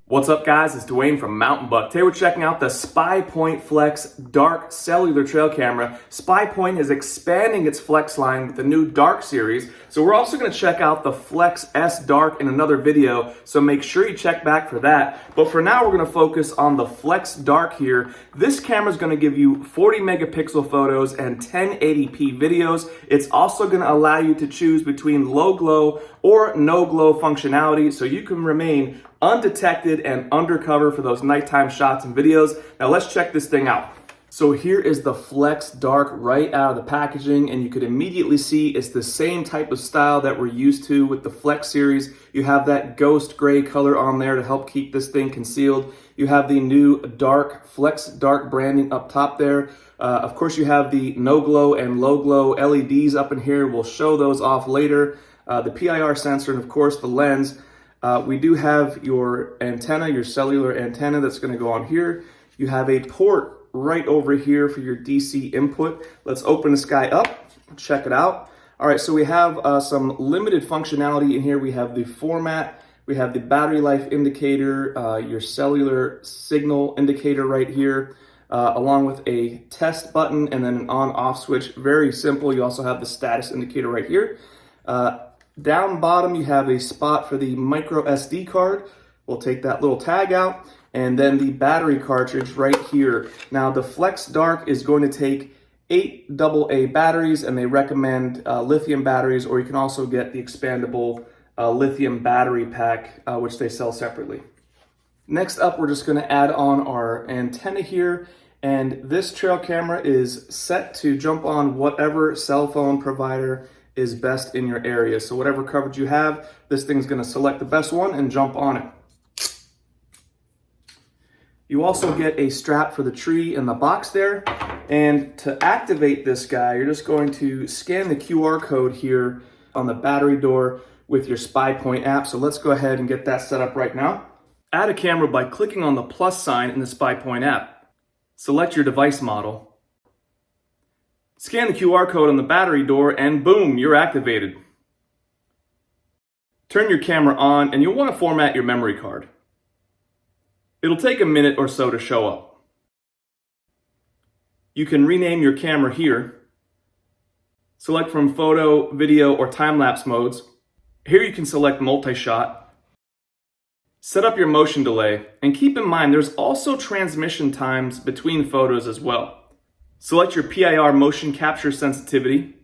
What's up, guys? It's Dwayne from Mountain Buck. Today we're checking out the Spypoint Flex Dark Cellular Trail Camera. Spypoint is expanding its Flex line with the new Dark series. So we're also going to check out the Flex S Dark in another video, so make sure you check back for that. But for now, we're going to focus on the Flex Dark here. This camera is going to give you 40 megapixel photos and 1080p videos. It's also going to allow you to choose between low glow or no glow functionality, so you can remain undetected and undercover for those nighttime shots and videos. Now let's check this thing out. So here is the Flex Dark right out of the packaging, and you could immediately see it's the same type of style that we're used to with the Flex series. You have that ghost gray color on there to help keep this thing concealed. You have the new dark Flex Dark branding up top there. Of course, you have the no glow and low glow LEDs up in here. We'll show those off later. The PIR sensor, and of course the lens. We do have your antenna, your cellular antenna that's going to go on here. You have a port right over here for your DC input. Let's open this guy up, check it out. All right, so we have some limited functionality in here. We have the format, we have the battery life indicator, your cellular signal indicator right here, along with a test button and then an on-off switch. Very simple. You also have the status indicator right here. Down bottom, you have a spot for the micro SD card. We'll take that little tag out, and then the battery cartridge right here. Now, the Flex Dark is going to take 8 AA batteries, and they recommend lithium batteries, or you can also get the expandable lithium battery pack, which they sell separately. Next up, we're just going to add on our antenna here, and this trail camera is set to jump on whatever cell phone provider is best in your area. So whatever coverage you have, this thing's gonna select the best one and jump on it. You also get a strap for the tree in the box there. And to activate this guy, you're just going to scan the QR code here on the battery door with your Spypoint app. So let's go ahead and get that set up right now. Add a camera by clicking on the plus sign in the Spypoint app. Select your device model. Scan the QR code on the battery door and boom, you're activated. Turn your camera on and you'll want to format your memory card. It'll take a minute or so to show up. You can rename your camera here. Select from photo, video, or time-lapse modes. Here you can select multi-shot. Set up your motion delay, and keep in mind there's also transmission times between photos as well. Select your PIR motion capture sensitivity.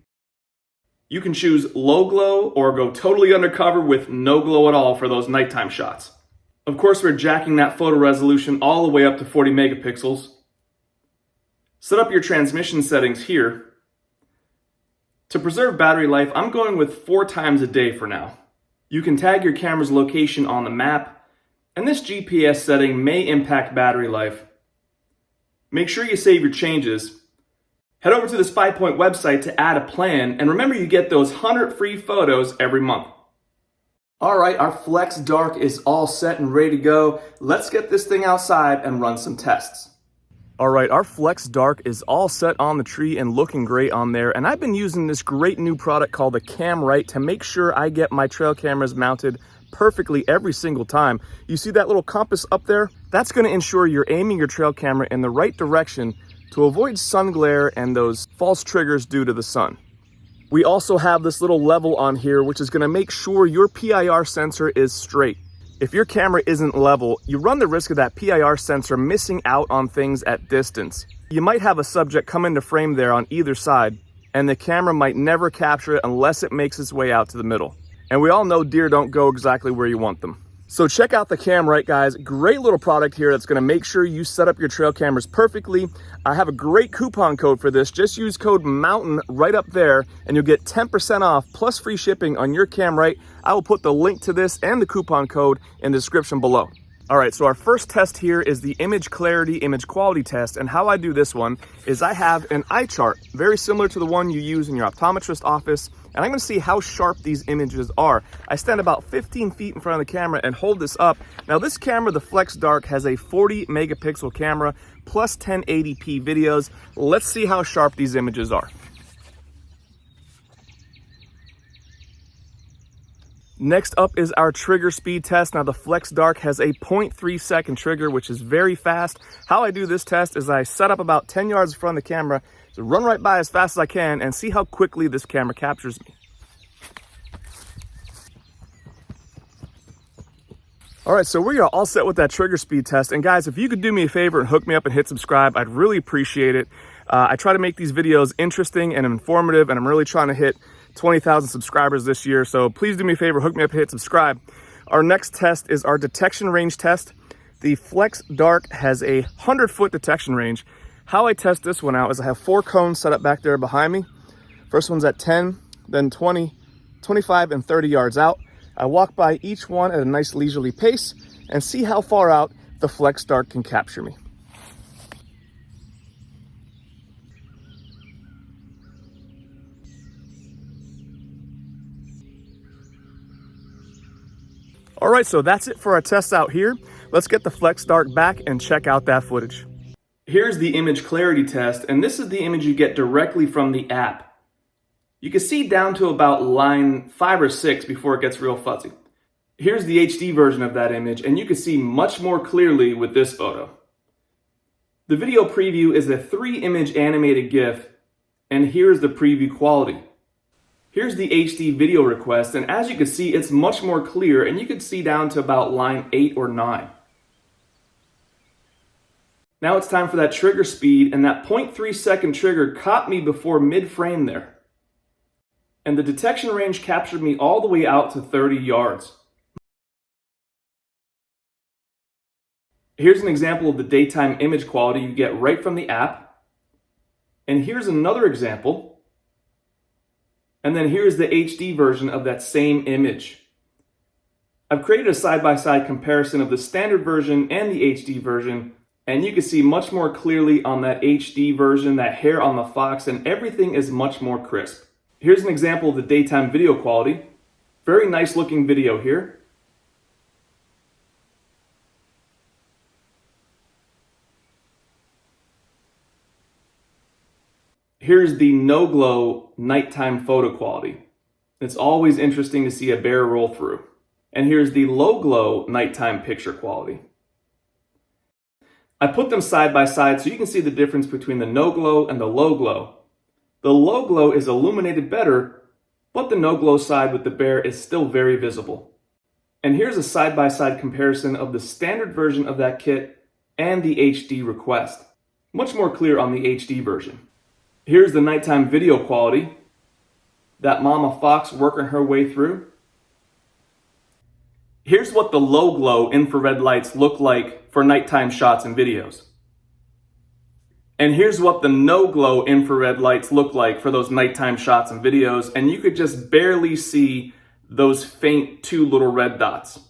You can choose low glow or go totally undercover with no glow at all for those nighttime shots. Of course, we're jacking that photo resolution all the way up to 40 megapixels. Set up your transmission settings here. To preserve battery life, I'm going with 4 times a day for now. You can tag your camera's location on the map, and this GPS setting may impact battery life. Make sure you save your changes. Head over to the Spypoint website to add a plan, and remember you get those 100 free photos every month. All right, our Flex Dark is all set and ready to go. Let's get this thing outside and run some tests. All right, our Flex Dark is all set on the tree and looking great on there, and I've been using this great new product called the Cam Right to make sure I get my trail cameras mounted perfectly every single time. You see that little compass up there? That's going to ensure you're aiming your trail camera in the right direction to avoid sun glare and those false triggers due to the sun. We also have this little level on here, which is going to make sure your PIR sensor is straight. If your camera isn't level, you run the risk of that PIR sensor missing out on things at distance. You might have a subject come into frame there on either side, and the camera might never capture it unless it makes its way out to the middle. And we all know deer don't go exactly where you want them. So check out the Cam Right, guys. Great little product here that's going to make sure you set up your trail cameras perfectly. I have a great coupon code for this. Just use code MOUNTAIN right up there and you'll get 10% off plus free shipping on your Cam Right. I will put the link to this and the coupon code in the description below. All right, so our first test here is the image clarity, image quality test. And how I do this one is I have an eye chart, very similar to the one you use in your optometrist office. And I'm gonna see how sharp these images are. I stand about 15 feet in front of the camera and hold this up. Now this camera, the Flex Dark, has a 40 megapixel camera plus 1080p videos. Let's see how sharp these images are. Next up is our trigger speed test. Now the Flex Dark has a 0.3 second trigger, which is very fast. How I do this test is I set up about 10 yards in front of the camera, to run right by as fast as I can and see how quickly this camera captures me. All right, so we are all set with that trigger speed test. And guys, if you could do me a favor and hook me up and hit subscribe, I'd really appreciate it. I try to make these videos interesting and informative, and I'm really trying to hit 20,000 subscribers this year. So please do me a favor, hook me up, hit subscribe. Our next test is our detection range test. The Flex Dark has a 100-foot detection range. How I test this one out is I have 4 cones set up back there behind me. First one's at 10, then 20, 25, and 30 yards out. I walk by each one at a nice leisurely pace and see how far out the Flex Dark can capture me. All right, so that's it for our tests out here. Let's get the Flex Dark back and check out that footage. Here's the image clarity test, and this is the image you get directly from the app. You can see down to about line 5 or 6 before it gets real fuzzy. Here's the HD version of that image, and you can see much more clearly with this photo. The video preview is a 3-image animated GIF, and here's the preview quality. Here's the HD video request, and as you can see, it's much more clear, and you can see down to about line 8 or 9. Now it's time for that trigger speed, and that 0.3 second trigger caught me before mid-frame there. And the detection range captured me all the way out to 30 yards. Here's an example of the daytime image quality you get right from the app. And here's another example. And then here's the HD version of that same image. I've created a side-by-side comparison of the standard version and the HD version, and you can see much more clearly on that HD version, that hair on the fox, and everything is much more crisp. Here's an example of the daytime video quality. Very nice looking video here. Here's the no-glow nighttime photo quality. It's always interesting to see a bear roll through. And here's the low-glow nighttime picture quality. I put them side by side so you can see the difference between the no-glow and the low-glow. The low-glow is illuminated better, but the no-glow side with the bear is still very visible. And here's a side-by-side comparison of the standard version of that kit and the HD request. Much more clear on the HD version. Here's the nighttime video quality. That mama fox working her way through. Here's what the low glow infrared lights look like for nighttime shots and videos. And here's what the no glow infrared lights look like for those nighttime shots and videos. And you could just barely see those faint 2 little red dots.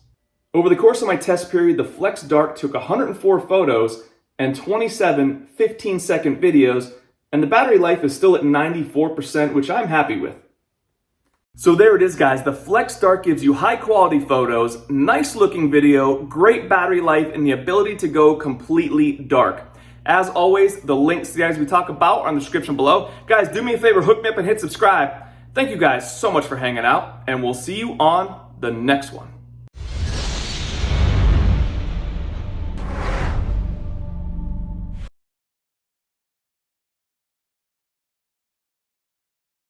Over the course of my test period, the Flex Dark took 104 photos and 27 15-second videos, and the battery life is still at 94%, which I'm happy with. So there it is, guys. The Flex Dark gives you high quality photos, nice looking video, great battery life, and the ability to go completely dark. As always, the links to the guys we talk about are in the description below. Guys, do me a favor, hook me up and hit subscribe. Thank you guys so much for hanging out, and we'll see you on the next one.